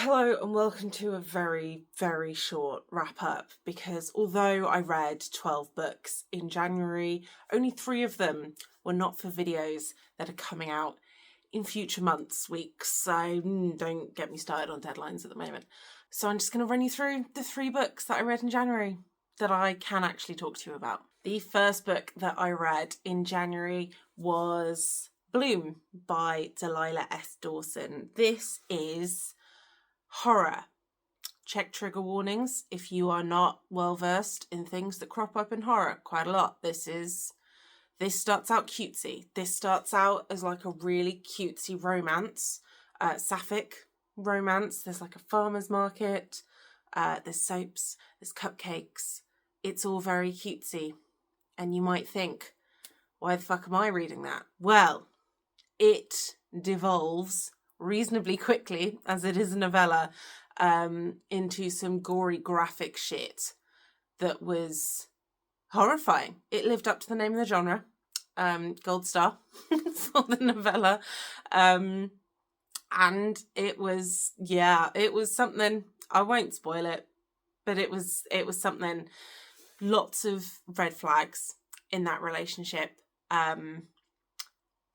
Hello and welcome to a very, very short wrap up because although I read 12 books in January, only 3 of them were not for videos that are coming out in future months, weeks, so don't get me started on deadlines at the moment. So I'm just going to run you through the 3 books that I read in January that I can actually talk to you about. The first book that I read in January was Bloom by Delilah S. Dawson. This is horror. Check trigger warnings if you are not well versed in things that crop up in horror quite a lot. This starts out cutesy. This starts out as like a really cutesy romance, sapphic romance. There's like a farmer's market, there's soaps, there's cupcakes. It's all very cutesy. And you might think, why the fuck am I reading that? Well, it devolves reasonably quickly, as it is a novella, into some gory graphic shit that was horrifying. It lived up to the name of the genre, gold star for the novella, and it was something. I won't spoil it, but it was something. Lots of red flags in that relationship.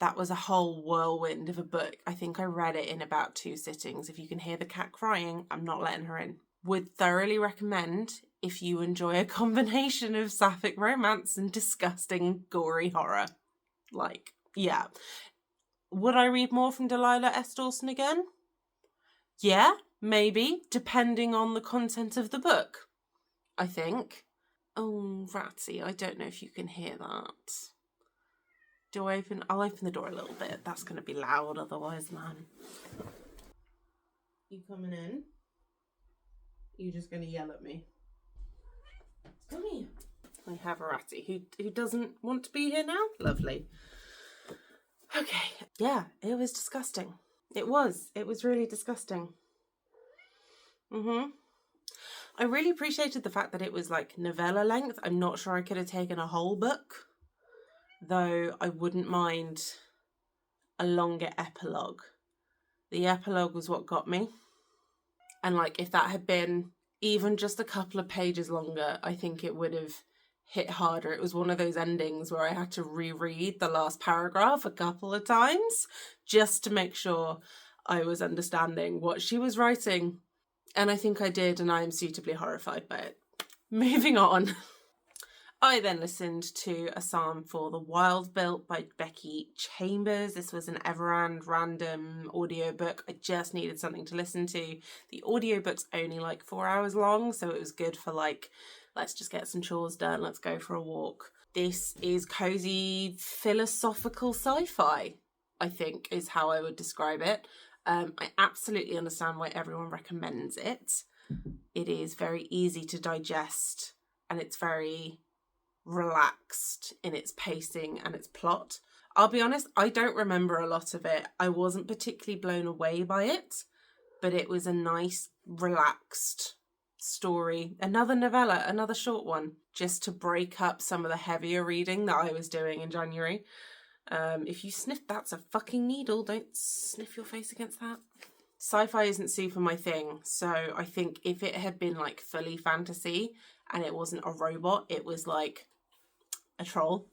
That was a whole whirlwind of a book. I think I read it in about 2 sittings. If you can hear the cat crying, I'm not letting her in. Would thoroughly recommend if you enjoy a combination of sapphic romance and disgusting, gory horror. Like, yeah. Would I read more from Delilah S. Dawson again? Yeah, maybe, depending on the content of the book, I think. Oh, Ratty, I don't know if you can hear that. I'll open the door a little bit. That's going to be loud otherwise, man. You coming in? You're just going to yell at me. Come here. I have a Ratty who doesn't want to be here now. Lovely. Okay. Yeah, it was disgusting. It was really disgusting. I really appreciated the fact that it was like novella length. I'm not sure I could have taken a whole book, though I wouldn't mind a longer epilogue. The epilogue was what got me. And like, if that had been even just a couple of pages longer, I think it would have hit harder. It was one of those endings where I had to reread the last paragraph a couple of times just to make sure I was understanding what she was writing. And I think I did, and I am suitably horrified by it. Moving on. I then listened to A Psalm for the Wild Built by Becky Chambers. This was an Everand random audiobook. I just needed something to listen to. The audiobook's only like 4 hours long, so it was good for like, let's just get some chores done, let's go for a walk. This is cozy philosophical sci-fi, I think is how I would describe it. I absolutely understand why everyone recommends it. It is very easy to digest, and it's very relaxed in its pacing and its plot. I'll be honest, I don't remember a lot of it. I wasn't particularly blown away by it, but it was a nice, relaxed story. Another novella, another short one, just to break up some of the heavier reading that I was doing in January. If you sniff, that's a fucking needle. Don't sniff your face against that. Sci-fi isn't super my thing, so I think if it had been like fully fantasy and it wasn't a robot, it was like a troll,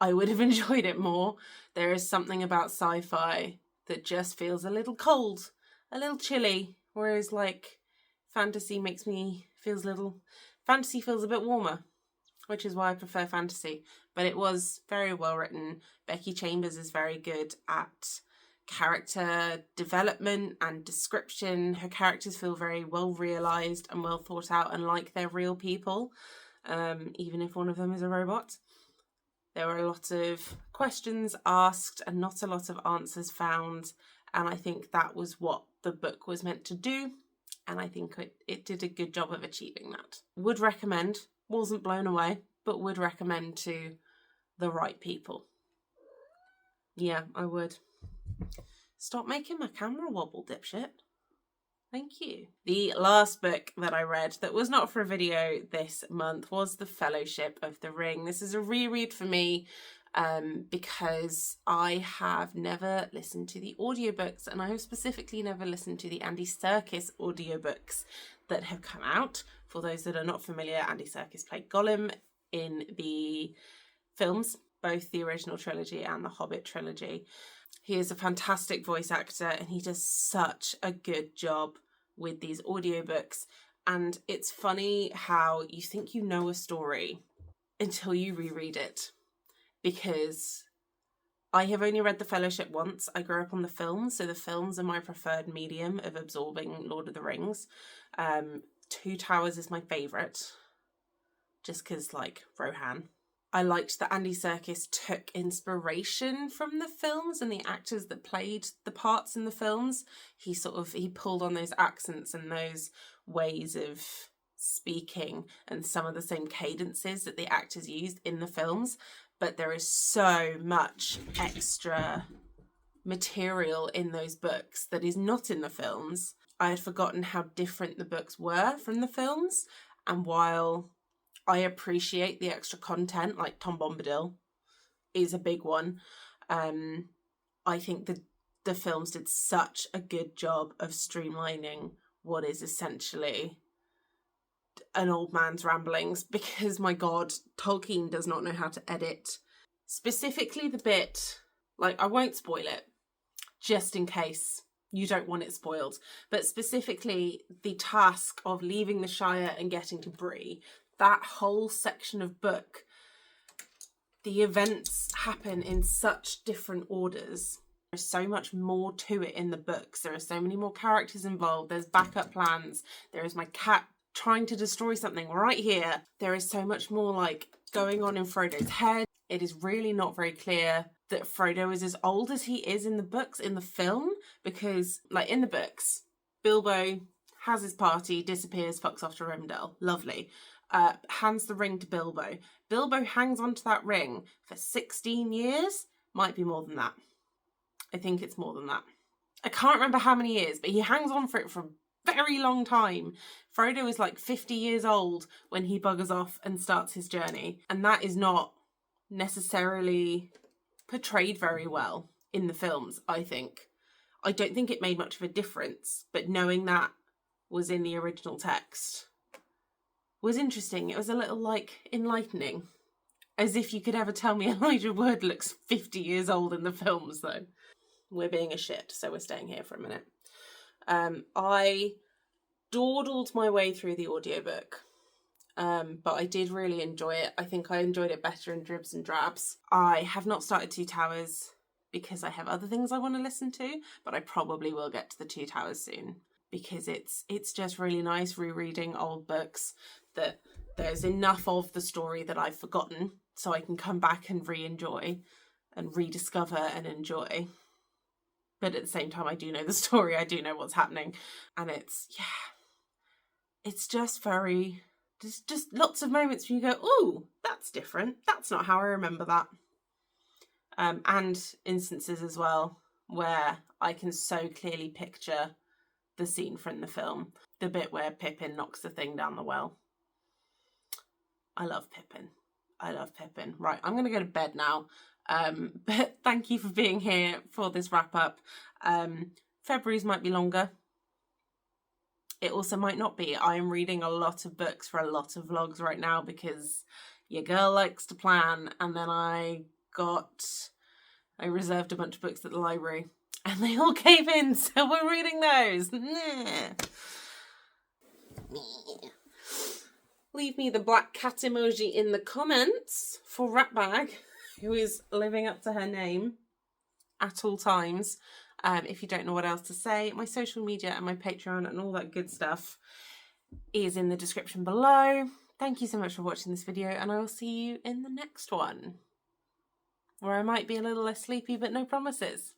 I would have enjoyed it more. There is something about sci-fi that just feels a little cold, a little chilly, whereas like fantasy feels a bit warmer, which is why I prefer fantasy. But it was very well written. Becky Chambers is very good at character development and description. Her characters feel very well realised and well thought out and like they're real people, even if one of them is a robot. There were a lot of questions asked and not a lot of answers found, and I think that was what the book was meant to do, and I think it did a good job of achieving that. Would recommend, wasn't blown away, but would recommend to the right people. Yeah, I would. Stop making my camera wobble, dipshit. Thank you. The last book that I read that was not for a video this month was The Fellowship of the Ring. This is a reread for me. because I have never listened to the audiobooks, and I have specifically never listened to the Andy Serkis audiobooks that have come out. For those that are not familiar, Andy Serkis played Gollum in the films, both the original trilogy and the Hobbit trilogy. He is a fantastic voice actor, and he does such a good job with these audiobooks. And it's funny how you think you know a story until you reread it. Because I have only read The Fellowship once. I grew up on the films, so the films are my preferred medium of absorbing Lord of the Rings. Two Towers is my favourite, just because, like, Rohan. I liked that Andy Serkis took inspiration from the films and the actors that played the parts in the films. He pulled on those accents and those ways of speaking and some of the same cadences that the actors used in the films. But there is so much extra material in those books that is not in the films. I had forgotten how different the books were from the films. And while I appreciate the extra content, like Tom Bombadil is a big one, I think the films did such a good job of streamlining what is essentially an old man's ramblings, because my God, Tolkien does not know how to edit. Specifically the bit, like, I won't spoil it, just in case you don't want it spoiled, but specifically the task of leaving the Shire and getting to Bree, that whole section of book, the events happen in such different orders. There's so much more to it in the books. There are so many more characters involved. There's backup plans. There is my cat trying to destroy something right here. There is so much more, like, going on in Frodo's head. It is really not very clear that Frodo is as old as he is in the books, in the film, because, like, in the books, Bilbo has his party, disappears, fucks off to Rivendell. Lovely. Hands the ring to Bilbo. Bilbo hangs onto that ring for 16 years. Might be more than that. I think it's more than that. I can't remember how many years, but he hangs on for it for a very long time. Frodo is like 50 years old when he buggers off and starts his journey. And that is not necessarily portrayed very well in the films, I think. I don't think it made much of a difference, but knowing that was in the original text was interesting. It was a little, like, enlightening. As if you could ever tell me Elijah Wood looks 50 years old in the films, though. We're being a shit, so we're staying here for a minute. I dawdled my way through the audiobook, but I did really enjoy it. I think I enjoyed it better in dribs and drabs. I have not started Two Towers because I have other things I want to listen to, but I probably will get to the Two Towers soon, because it's just really nice rereading old books that there's enough of the story that I've forgotten so I can come back and re-enjoy and rediscover and enjoy. But at the same time, I do know the story, I do know what's happening. And it's just very, there's just lots of moments where you go, ooh, that's different. That's not how I remember that. And instances as well where I can so clearly picture the scene from the film. The bit where Pippin knocks the thing down the well. I love Pippin. Right, I'm going to go to bed now. But thank you for being here for this wrap up. February's might be longer. It also might not be. I am reading a lot of books for a lot of vlogs right now because your girl likes to plan. And then I reserved a bunch of books at the library and they all came in, so we're reading those. Leave me the black cat emoji in the comments for Ratbag, who is living up to her name at all times. If you don't know what else to say, my social media and my Patreon and all that good stuff is in the description below. Thank you so much for watching this video, and I will see you in the next one, where I might be a little less sleepy, but no promises.